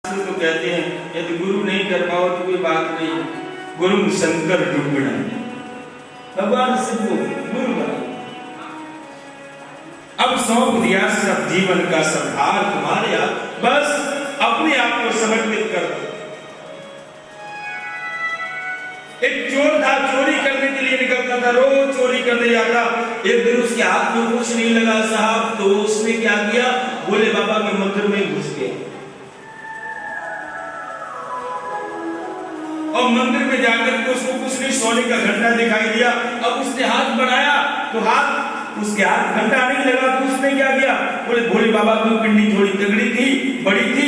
तो कहते हैं यदि गुरु नहीं कर पाओ तो कोई बात नहीं, गुरु शंकर ढूंढना, भगवान शिव को गुरु बना। अब सौंप दिया सब जीवन का संभार तुम्हारे हाथ, बस अपने आप को समर्पित कर दो। एक चोर था, चोरी करने के लिए निकलता था, रोज चोरी करने जाता। एक दिन उसके हाथ में कुछ नहीं लगा साहब, तो उसने क्या किया, भोले बाबा के मंदिर में घुस गया और मंदिर में जाकर के उसको कुछ नहीं, सोने का घंटा दिखाई दिया। अब उसने हाथ बढ़ाया तो हाथ, उसके हाथ घंटा नहीं लगा, तो उसने क्या किया, बोले भोले बाबा की पिंडी थोड़ी तगड़ी थी, बड़ी थी,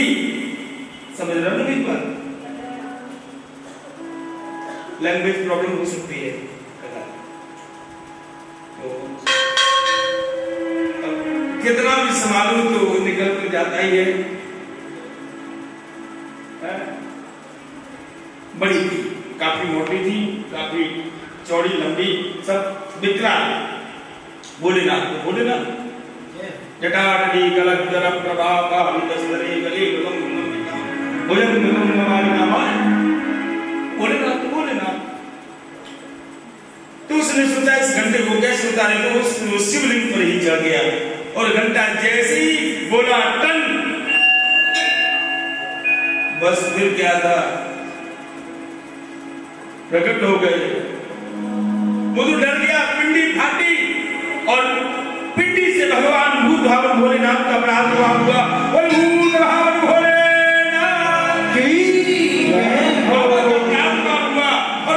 समझ रहे हो ना इस बात? लैंग्वेज प्रॉब्लम हो सकती है। तो कितना भी संभालू तो निकल कर जाता ही है। बड़ी थी, काफी मोटी थी, काफी चौड़ी लंबी, सब विकराल। भोलेनाथ को भोलेनाथ जटाटवी कलज्जर प्रभाव दशहरे गले भोलेनाथ भोलेनाथ। तो उसने सोचा इस घंटे को कैसे उतारे, तो उस शिवलिंग पर ही चढ़ गया और घंटा जैसे ही बोला टन, बस फिर क्या था, प्रकट हो गए। वो तो डर गया, पिंडी फाटी और पिंडी से भगवान भूत भावन भोलेनाथ का प्रादुर्भाव हुआ। भूत भावन भोलेनाथ की और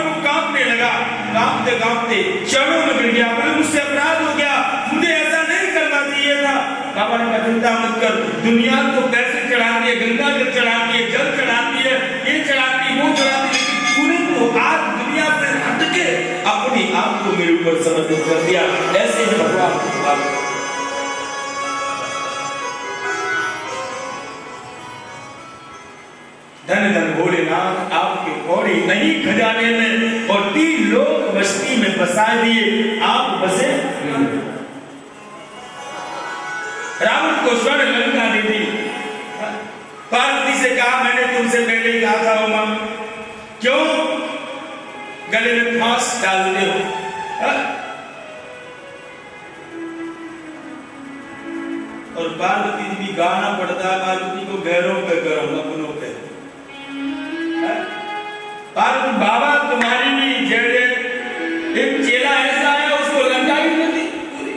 वो कांपने लगा, कांपते कांपते चरणों में गिर गया। बोले मुझसे अपराध हो गया, मुझे ऐसा नहीं करना चाहिए था। बाबा ने कहा चिंता मत कर, दुनिया तो पैसे चढ़ाती है, गंगा जल चढ़ाती है, जल चढ़ाती है, ये चढ़ाती वो चढ़ाती है, तूने तो आज दुनिया से हट के अपने आप को मेरे ऊपर समर्पित कर दिया। ऐसे ही भगवान धन धन भोलेनाथ आपके कौड़ी नहीं खजाने में और 3 लोग मस्ती में बसा दिए, आप बसे। रावण को स्वर्ण लंका दे दी। पार्वती से कहा मैंने तुमसे पहले ही कहा था उमा, क्यों गले में फांस डालते हो? और पार्वती भी गाना पड़ता है, पार्वती को गैरों पे गरम अपनों पे। पार्वती बाबा तुम्हारी भी जड़े, एक चेला ऐसा है उसको लंका ही नहीं दी पूरी।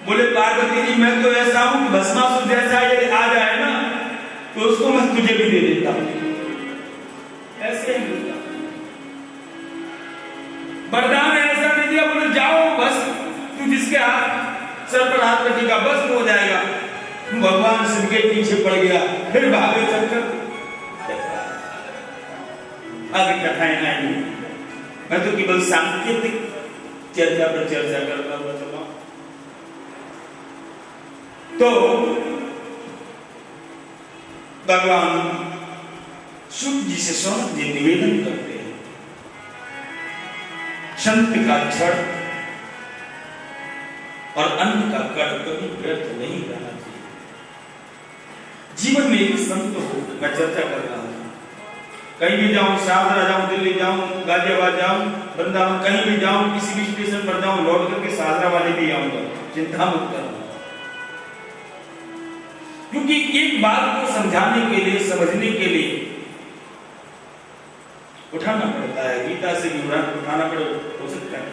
बोले पार्वती जी मैं तो ऐसा हूं कि भस्मासुर जैसा ये आ जाए ना तो उसको मैं तुझे भी दे देता हूं। ऐसे ही वरदान ऐसा नहीं दिया, बोले जाओ बस तू जिसके हाथ सर पर हाथ रखेगा बस हो जाएगा। भगवान शिव के पीछे पड़ गया, फिर भागे चक्कर। आगे कथाएं नहीं, मैं तो केवल सांकेतिक चर्चा पर चर्चा करता हुआ चला। तो भगवान शुभ जी से सौनक जी निवेदन करते हैं, संत का क्षण और अन्न का कण कभी व्यर्थ नहीं रहना चाहिए। जीवन में एक संत हो, मैं चर्चा कर रहा हूं, कहीं भी जाऊं, शाहदरा जाऊं, दिल्ली जाऊं, गाजियाबाद जाऊं, वृंदावन, कहीं भी जाऊं, किसी भी स्टेशन पर जाऊं, लौट करके शाहदरा वाले भी आऊंगा, चिंता मत करना। क्योंकि एक बात को समझाने के लिए, समझने के लिए उठाना पड़ता है। गीता से भी उठाना पड़े, हो सकता है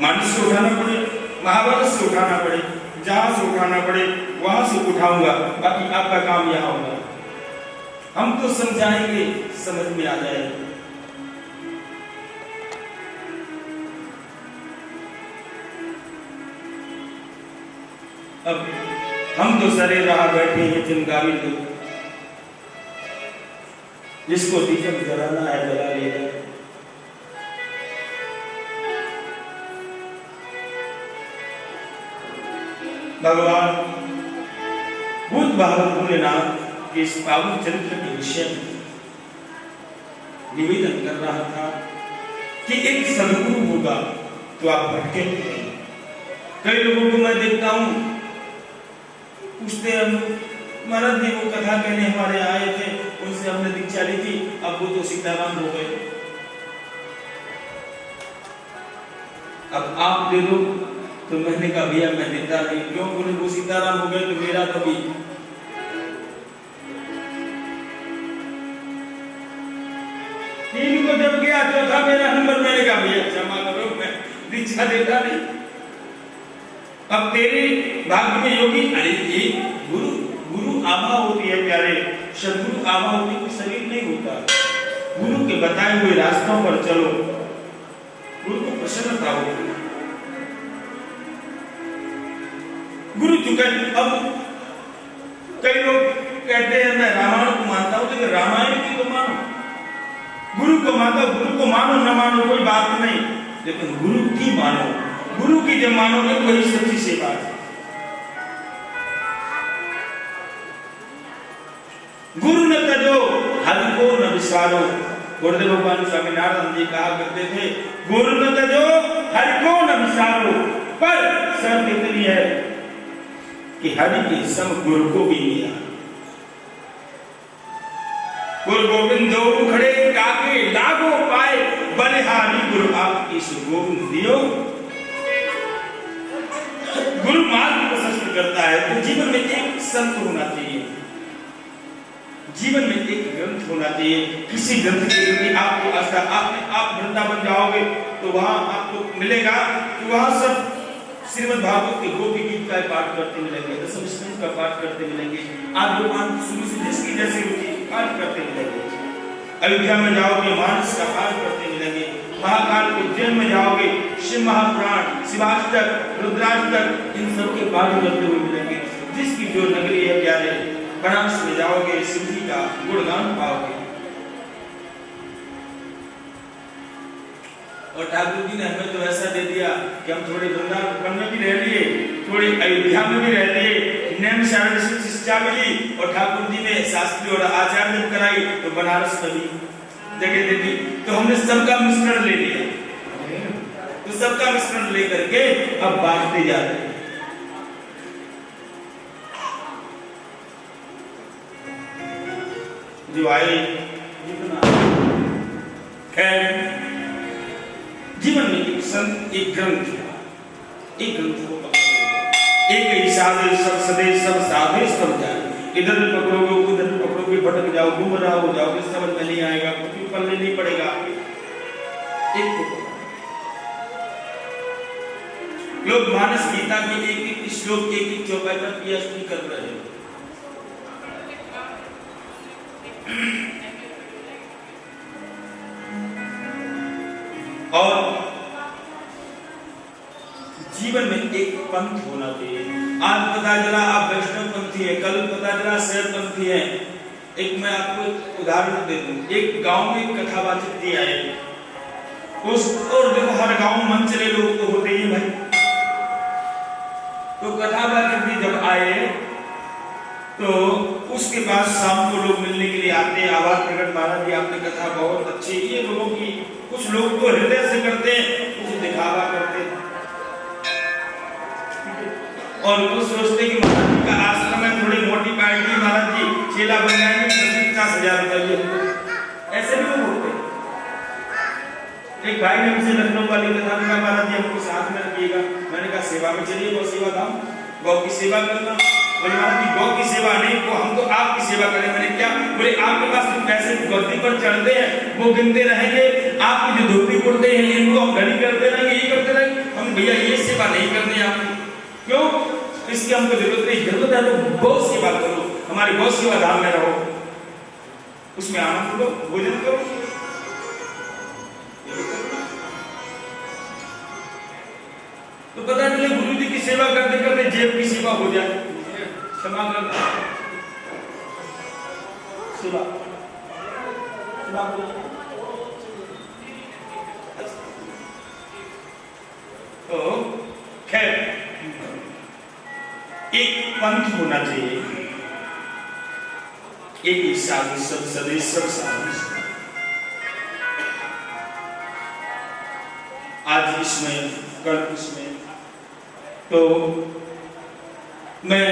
मानस से उठाना पड़े, महाभारत से उठाना पड़े, जहां से उठाना पड़े वहां से उठाऊंगा, बाकी आपका काम यहां होगा। हम तो समझाएंगे, समझ में आ जाएगा। अब हम तो सरे रहा बैठे हैं चिंगारी लोग, जिसको दीपक जलाना है जला लेगा। भगवान भूत भावन भोलेनाथ के इस पावन चरित्र के विषय में निवेदन कर रहा था कि एक सदगुरु होगा तो आप भटके नहीं। कई लोगों को मैं देखता हूं, पूछते हैं महाराज जी वो कथा कहने हमारे आए थे, उनसे हमने दीक्षा ली थी, अब वो तो सीताराम हो गए, अब आप दे दो। तो मैंने कहा भैया मैं देता नहीं। क्यों? बोले वो सीताराम हो गए तो मेरा तो भी। तीन को जब गया चौथा मेरा नंबर, मैंने कहा भैया क्षमा करो मैं दीक्षा देता नहीं। अब तेरे भाग्य में योगी, अरे ये गुरु गुरु आभा होती है प्यारे, सदगुरु आभा होती है, कोई शरीर नहीं होता। गुरु के बताए हुए रास्तों पर चलो, गुरु को प्रसन्नता होगी। गुरु चुका। अब कई लोग कहते हैं मैं रामायण को मानता हूं, लेकिन रामायण की तो मानो, गुरु को मानो, गुरु को मानो न मानो कोई बात नहीं, लेकिन गुरु की मानो। गुरु की जब मानोगे वही सच्ची सेवा है। गुरु न तजो हरि को न विसारो। गुरुदेव भगवान स्वामी नारायण जी कहा करते थे, गुरु न तजो हरि को न विसारो, पर शर्त इतनी है कि हरि के संग गुरु को भी लिया। गुरु गोविंद दो खड़े काके लागो पाए, बलिहारी गुरु आपकी सुगोविंद दियो। गुरु मार्ग प्रशस्त करता है। तो जीवन में एक संत होना चाहिए, जीवन में एक ग्रंथ होना चाहिए। किसी ग्रंथ के प्रति आपको आस्था, आप वृंदावन जाओगे तो वहां आपको मिलेगा कि वहां सब श्रीमद् भागवत के गोपी गीत का पाठ करते मिलेंगे, दशम स्कंद का पाठ करते मिलेंगे, आप लोग शुरू से जिसकी जैसी रुचि पाठ करते मिलेंगे। अयोध्या में जाओगे मानस का पाठ करते मिलेंगे, महाकाल उज्जैन में जाओगे शिव महापुराण, शिवाष्टक, रुद्राष्टक, इन सब के पाठ करते हुए मिलेंगे। जिसकी जो नगरी है प्यारे, बनारस में जाओगे शिव जी का गुणगान पाओगे। और ठाकुर जी ने हमें तो ऐसा दे दिया कि हम थोड़े वृंदावन में भी रह लिए, थोड़े अयोध्या में भी रह लिए, नैम शारद शिक्षा मिली, और ठाकुर जी ने शास्त्री और आचार्य जब कराई तो बनारस में भी जगह दे दी। तो हमने सबका मिश्रण ले लिया, तो सबका मिश्रण लेकर के अब बांटते जा रहे हैं। जो आए खैर, जीवन में एक संत, एक ग्रंथ, एक ग्रंथ को पकड़ोगे, एक ही साधे सब सदे सब साधे सब जाए। इधर भी पकड़ोगे उधर भी पकड़ोगे, भटक जाओ, गुमराह हो जाओगे, समझ में नहीं आएगा, कुछ पल्ले नहीं पड़ेगा। एक को लोग मानस गीता के एक एक श्लोक, एक एक चौपाई पर पीएचडी कर रहे हैं। और जीवन में एक पंथ होना चाहिए। आज पता चला आप वैष्णव पंथी है, कल पता चला शैव पंथी है। एक मैं आपको एक उदाहरण दे दूं। एक गांव में कथावाचक जी आए, उस और देखो हर गांव में मन चले लोग तो होते ही भाई। तो कथावाचक जी जब आए तो उसके पास शाम को लोग मिलने के लिए आते हैं। आवाज प्रकट महाराज जी आपने कथा बहुत अच्छी, ये लोगों की कुछ लोग तो हृदय से करते हैं, कुछ दिखावा करते हैं, और वो सोचते कि महाराज जी का आश्रम है, थोड़ी मोटी पार्टी, महाराज जी चेला बन जाएंगे, 50,000 रुपये, ऐसे भी लोग होते हैं। एक भाई ने मुझसे लखनऊ वाली कथा में कहा महाराज जी हमको साथ में रखिएगा। मैंने कहा सेवा में चलिए, गौ सेवा धाम, गौ की सेवा करना। बोले महाराज जी गौ की सेवा नहीं, वो हम तो आपकी सेवा करें। मैंने क्या? बोले आपके पास जो पैसे गद्दी पर चढ़ते हैं वो गिनते रहेंगे, आपकी जो धोती कुर्ते हैं इनको हम घड़ी करते रहेंगे, ये करते रहेंगे। हम भैया ये सेवा नहीं करनी आपको, क्यों? इसकी हमको जरूरत नहीं, जरूरत है तो गौ सेवा करो, हमारी गौ सेवा धाम में रहो, उसमें आनंद लो, भोजन करो। तो पता चले गुरु जी की सेवा करते करते जेब की सेवा हो जाए। क्षमा करना सेवा, तो खैर एक पंथ होना चाहिए, एक ही साधु सब सदे सब साधु। आज इसमें कल इसमें, तो मैं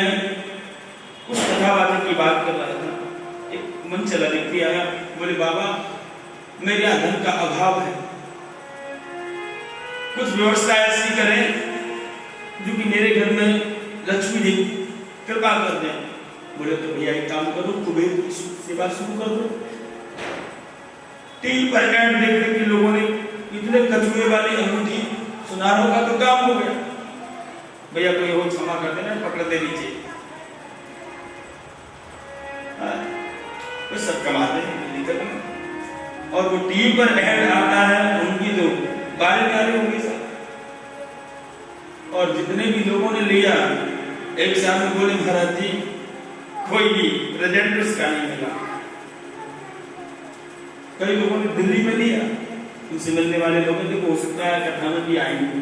उस कथा कथावाचक की बात कर रहा था, एक मन चला व्यक्ति आया, बोले बाबा मेरे यहाँ धन का अभाव है, कुछ व्यवस्था ऐसी करें जो कि मेरे घर में लक्ष्मी जी कृपा कर दें। बोले तो भैया एक काम करो, कुबेर की सेवा शुरू कर दो। टीवी पर ऐड देख देख के लोगों ने इतने कछुए वाली अंगूठी सुनारों का तो काम हो गया। भैया कोई हो क्षमा कर देना, पकड़ दे नीचे, तो सब कमाते हैं दिक्कत नहीं। और वो टीवी पर ऐड आता है उनकी तो बारी बारी होंगी सब। और जितने भी लोगों ने लिया एक साथ में बोले महाराज जी कोई भी रिजल्ट उसका नहीं मिला। कई लोगों ने दिल्ली में लिया, उनसे मिलने वाले लोगों को हो सकता है कथा में भी आएंगे।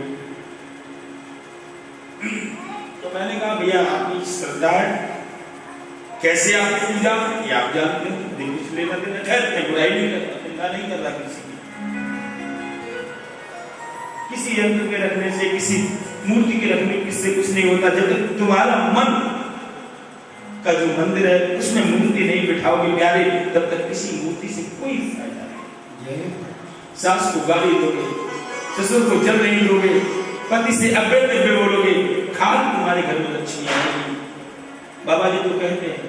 तो मैंने कहा भैया आपकी श्रद्धा है, कैसे आपकी पूजा ये आप जानते हैं, दिन कुछ लेना देना, खैर मैं बुराई नहीं करता, चिंता नहीं कर रहा किसी यंत्र के रखने से, किसी मूर्ति के रखने से कुछ नहीं होता। जब तक तुम्हारा मन का जो मंदिर है उसमें मूर्ति नहीं बिठाओगे प्यारे, तब तक किसी मूर्ति से कोई फायदा नहीं। सास को गाली दोगे, ससुर को जल नहीं दोगे, पति से अब्बे दिब्बे बोलोगे, खाल तुम्हारे घर में लक्ष्मी आएगी। बाबा जी तो कहते हैं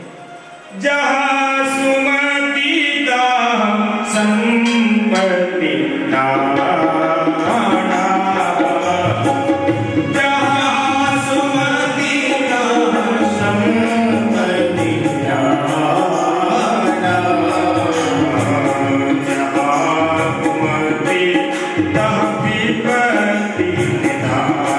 जहाँ सुमति दाम संपत्ति दाना, जहाँ सुमति दाम संपत्ति दाना, जहाँ कुमति दाम विपत्ति दाना,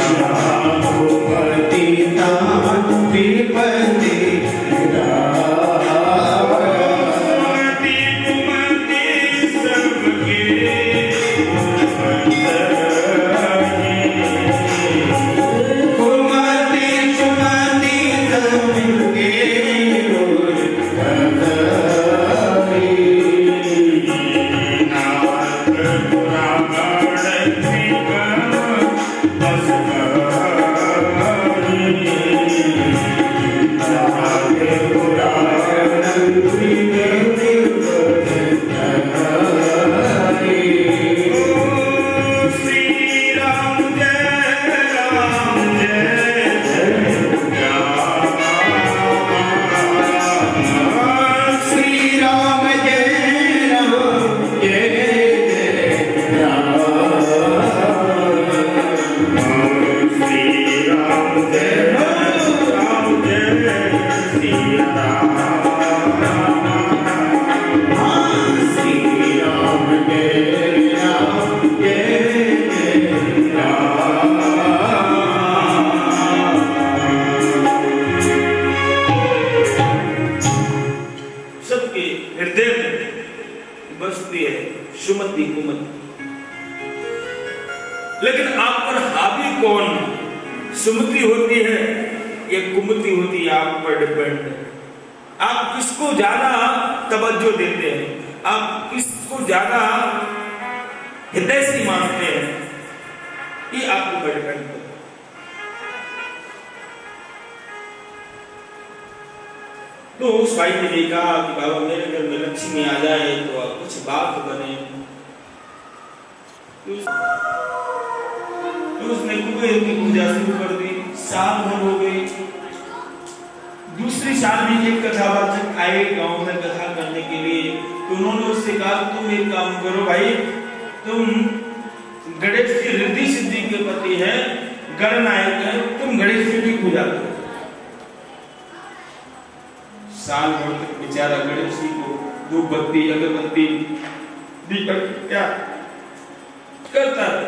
जहाँ कुमति दाम विपत्ति लेकिन आप पर हावी कौन, सुमति होती है या कुमति होती है, आप पर डिपेंड। आप किसको ज्यादा तवज्जो देते हैं, आप किसको ज्यादा हृदय से मानते हैं, ये आपको पर डिपेंड करता है। तो उस भाई ने कहा कि बाबा मेरे घर में लक्ष्मी आ जाए तो कुछ बात बने। तो उसने कुबेर की पूजा शुरू कर दी। साल भर हो गई, दूसरी साल में एक कथावाचक आए गांव में कथा करने के लिए। तो उन्होंने उससे कहा तुम एक काम करो भाई, तुम गणेश की रिद्धि सिद्धि के पति हैं, गणनायक हैं, तुम गणेश जी की पूजा करो। साल भर तक बेचारा गणेश जी को धूप बत्ती अगरबत्ती दीपक क्या करता है।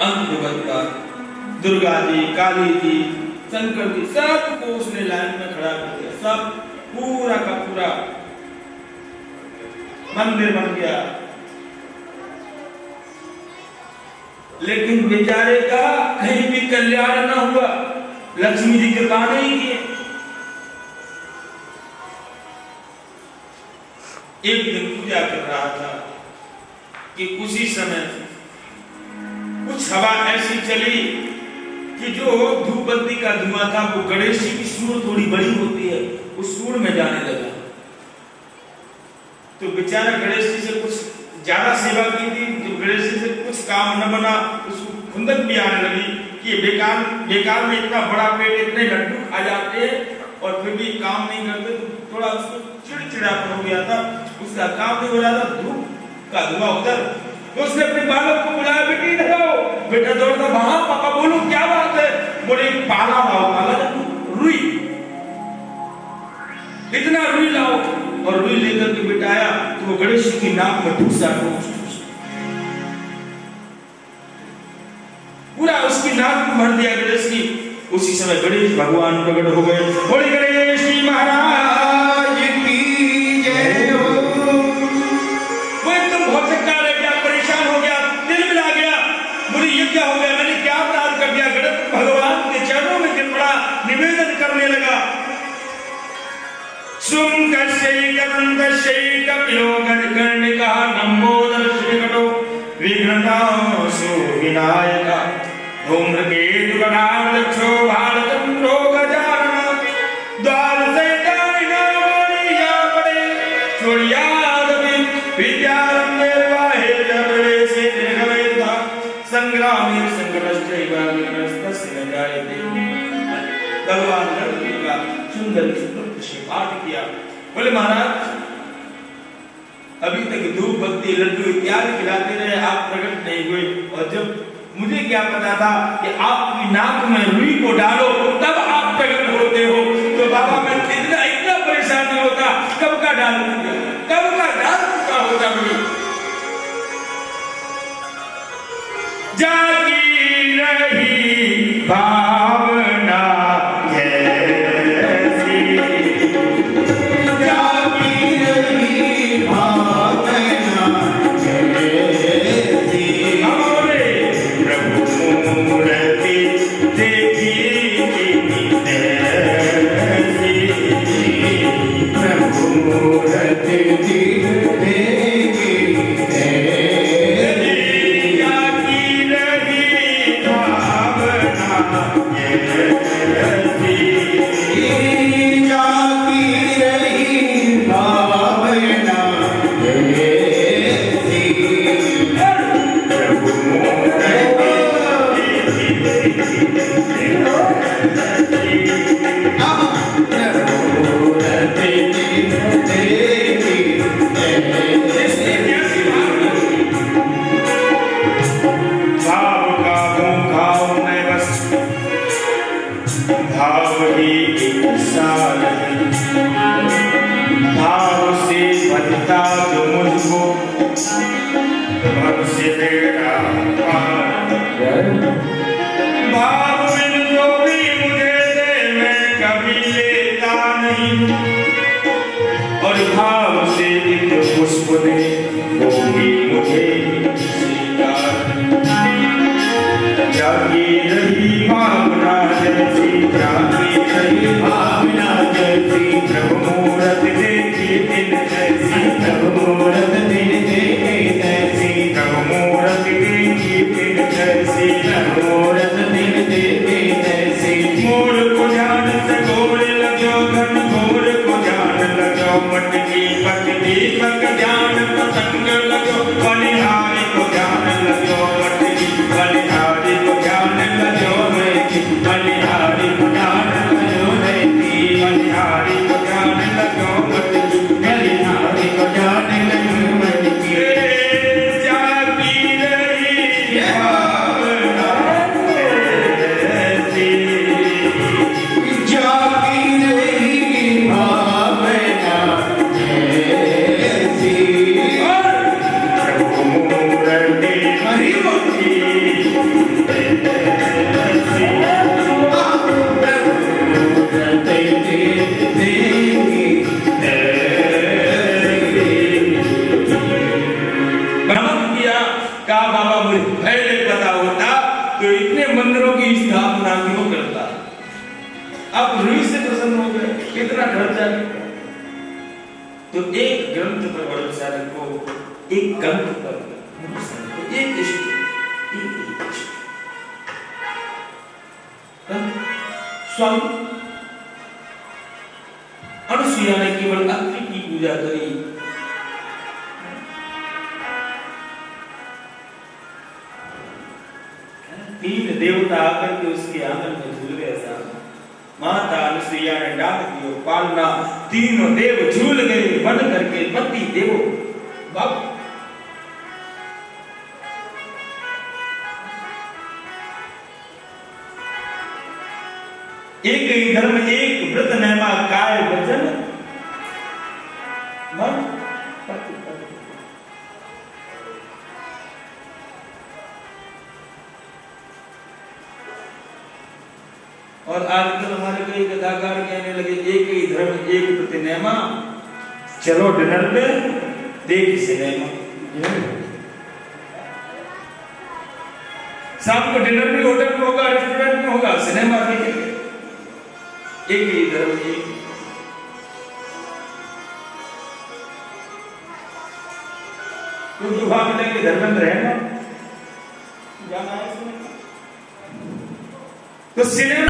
अंत बता दुर्गा जी, काली जी, शंकर जी सबको उसने लाइन में खड़ा कर दिया। सब पूरा का पूरा मंदिर बन गया। लेकिन बेचारे का कहीं भी कल्याण न हुआ, लक्ष्मी जी कृपा नहीं किए। एक दिन पूजा कर रहा था कि उसी समय कुछ हवा ऐसी चली कि जो धूप बत्ती का धुआं था वो गणेश जी की सूंड थोड़ी बड़ी होती है, उस सूंड में जाने लगा। तो बेचारा गणेश जी से कुछ ज्यादा सेवा की थी, तो गणेश जी से कुछ काम न बना, उसको खुंदक भी आने लगी कि बेकार में इतना बड़ा पेट, इतने लड्डू खा जाते हैं और फिर भी काम नहीं करते। तो थोड़ा उसको चिड़चिड़ापन हो गया था, उसका काम नहीं हो रहा था, धूप का धुआं उधर। तो उसने अपने बालक को बुलाया, बेटी इधर आओ। बेटा दौड़ता, वहां पापा बोलो क्या बात है? बोले पाला लाओ, पाला रुई, इतना रुई लाओ। और रुई लेकर के बेटा आया तो वो गणेश जी की नाक में ठूसा, पूरा उसकी नाक में भर दिया गणेश की। उसी समय गणेश भगवान प्रकट हो गए। बोले गणेश जी महाराज की जय हो। वो एकदम भौचक्का रह गया, परेशान हो गया, दिल मिला गया। बोले ये क्या हो गया, मैंने क्या अपराध कर दिया? गणेश भगवान के चरणों में गिर पड़ा, निवेदन करने लगा। विघ्ननाशो विनायका धूम्रकेतु गणाध्यक्षो भालचंद्रो गजानन द्वार सैतानिया पड़े छोड़ियादपि विद्यारंभे वाहे जबरे से निर्गमेता संग्रामे संग्रहश्चैव विघ्नस्तस्य न जायते। भगवान गणपति का सुंदर से पाठ किया। बोले महाराज अभी तक धूप बत्ती लड्डू इत्यादि खिलाते रहे, आप प्रकट नहीं हुए। और जब मुझे क्या पता था कि आपकी नाक में रुई को डालो तब आप प्रकट होते हो, तो बाबा मैं इतना परेशान नहीं होता। कब का डाल चुका होता मुझे। जागी रही भावना और भाव से एक पुष्प दे वो भी मुझे जागी रही भावना जैसी, जागी रही भावना जैसी, प्रभु मूरत देखी दिन जैसी, प्रभु मूरत देखी जैसी, प्रभु मूरत देखी दिन जैसी, प्रभु मूरत देखी जैसी। मोर को ध्यान से गोरे लगो, घन घोर को ध्यान लगो, मटकी पटकी पक ध्यान पतंग लगो, बलिहारी को ध्यान लगो, मटकी बलिहारी को ध्यान लगो, बलिहारी को ध्यान लगो, बलिहारी को ध्यान लगो, मटकी बलिहारी को ध्यान लगो, मटकी जागी रही भावना ऐसी, जागी रही भावना ऐसी, प्रभु मूर्ति हरि भक्ति तो इतने मंदिरों की स्थापना क्यों करता? अब रुई से प्रसन्न हो गए, कितना खर्चा। तो एक ग्रंथ पर वर्णशाला को, एक ग्रंथ पर एक स्वामी अनुसुईया ने केवल अत्रि की पूजा करी। तीन देवता आकर के उसके आंगन में झूल गए साहब। माता अनुसुईया ने डाक दियो पालना, तीनों देव झूल गए बन करके पति देवो बाप। एक ही धर्म एक व्रत नेमा काय वचन मन पति पति। और आजकल हमारे कई कथाकार कहने लगे एक ही धर्म एक व्रत नेमा, चलो डिनर पे देख सिनेमा। शाम को डिनर भी होटल में होगा, रेस्टोरेंट में होगा, सिनेमा देखेंगे। एक ही धर्म एक। तो युवा मिलेंगे धर्मेंद्र है ना, जाना है तो सिनेमा